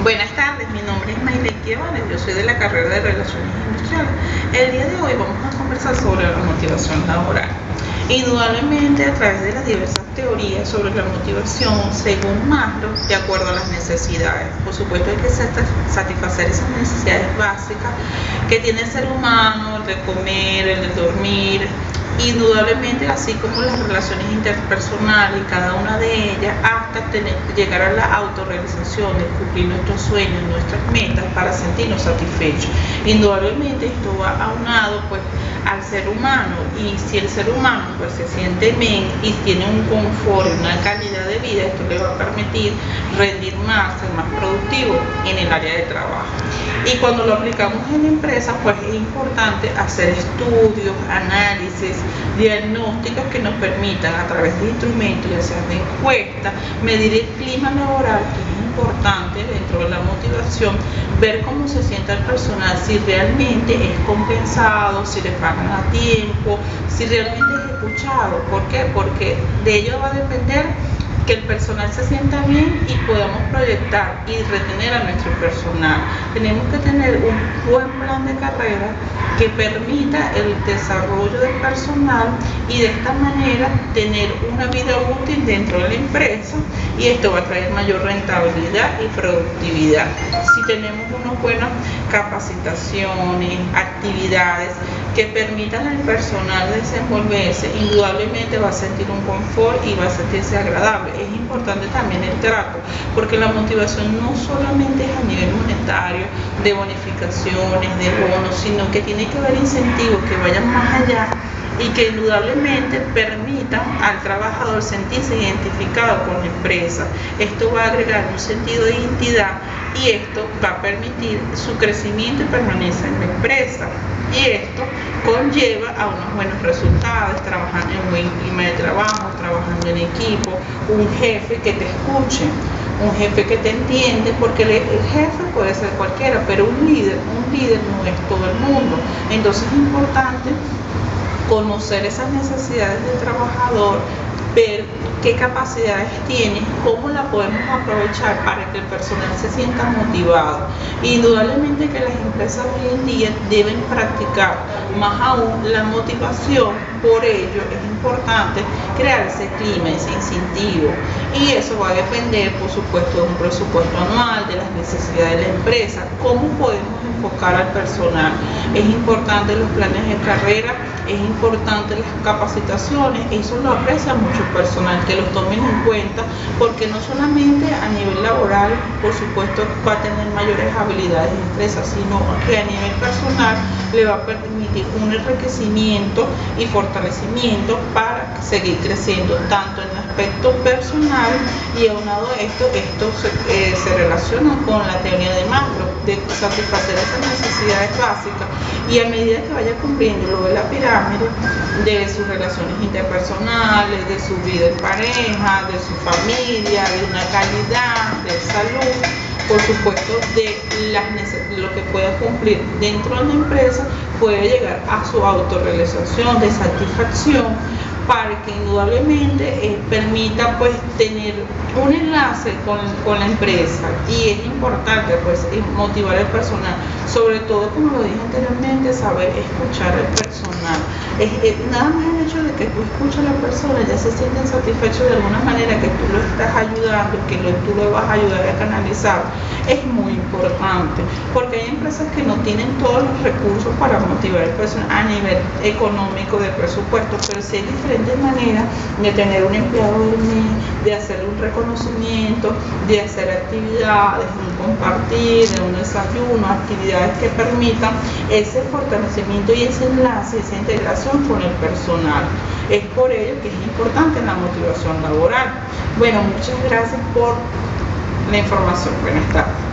Buenas tardes, mi nombre es Maylene Quiebane, yo soy de la carrera de Relaciones Industriales. El día de hoy vamos a conversar sobre la motivación laboral. Indudablemente, a través de las diversas teorías sobre la motivación, según Maslow, de acuerdo a las necesidades. Por supuesto, hay que satisfacer esas necesidades básicas que tiene el ser humano, el de comer, el de dormir. Indudablemente, así como las relaciones interpersonales, cada una de ellas, hasta llegar a la autorrealización, de cumplir nuestros sueños, nuestras metas para sentirnos satisfechos. Indudablemente esto va aunado pues al ser humano, y si el ser humano pues se siente bien y tiene un confort y una calidad de vida, esto le va a permitir rendir más, ser más productivo en el área de trabajo. Y cuando lo aplicamos en la empresa, pues es importante hacer estudios, análisis, diagnósticos que nos permitan, a través de instrumentos, ya sea de encuestas, medir el clima laboral, que es importante dentro de la motivación, ver cómo se siente el personal, si realmente es compensado, si le pagan a tiempo, si realmente es escuchado. ¿Por qué? Porque de ello va a depender que el personal se sienta bien y podamos proyectar y retener a nuestro personal. Tenemos que tener un buen plan de carrera que permita el desarrollo del personal y de esta manera tener una vida útil dentro de la empresa, y esto va a traer mayor rentabilidad y productividad. Si tenemos unas buenas capacitaciones, actividades que permitan al personal desenvolverse, indudablemente va a sentir un confort y va a sentirse agradable. Es importante también el trato, porque la motivación no solamente es a nivel monetario, de bonificaciones, de bonos, sino que tiene que haber incentivos que vayan más allá y que indudablemente permitan al trabajador sentirse identificado con la empresa. Esto va a agregar un sentido de identidad y esto va a permitir su crecimiento y permanencia en la empresa. Y esto conlleva a unos buenos resultados, trabajando en un buen clima de trabajo, trabajando en equipo, un jefe que te escuche, un jefe que te entiende, porque el jefe puede ser cualquiera, pero un líder no es todo el mundo. Entonces es importante conocer esas necesidades del trabajador, ver qué capacidades tiene, cómo la podemos aprovechar para que el personal se sienta motivado. Indudablemente que las empresas hoy en día deben practicar más aún la motivación. Por ello es importante crear ese clima, ese incentivo, y eso va a depender, por supuesto, de un presupuesto anual, de las necesidades de la empresa, cómo podemos enfocar al personal. Es importante los planes de carrera, es importante las capacitaciones, eso lo aprecia mucho el personal, que los tomen en cuenta, porque no solamente a nivel laboral, por supuesto, va a tener mayores habilidades de empresa, sino que a nivel personal le va a permitir un enriquecimiento y fortalecimiento para seguir creciendo, tanto en el aspecto personal, y aunado a esto se relaciona con la teoría de Maslow, de satisfacer esas necesidades básicas, y a medida que vaya cumpliendo lo de la pirámide, de sus relaciones interpersonales, de su vida en pareja, de su familia, de una calidad, de salud, por supuesto, de lo que pueda cumplir dentro de la empresa, puede llegar a su autorrealización, de satisfacción, para que indudablemente permita pues tener un enlace con la empresa. Y es importante pues motivar al personal, sobre todo, como lo dije anteriormente, saber escuchar al personal. Nada más el hecho de que tú escuchas a la persona, ya se sienten satisfechos de alguna manera, que tú lo estás ayudando, que tú lo vas a ayudar a canalizar, es muy importante, porque hay empresas que no tienen todos los recursos para motivar al personal a nivel económico, de presupuesto, pero sí hay diferentes maneras de tener un empleado del mes, de hacer un reconocimiento, de hacer actividades, de un compartir, de un desayuno, actividades que permitan ese fortalecimiento y ese enlace, esa integración con el personal. Es por ello que es importante la motivación laboral. Bueno, muchas gracias por la información. Buenas tardes.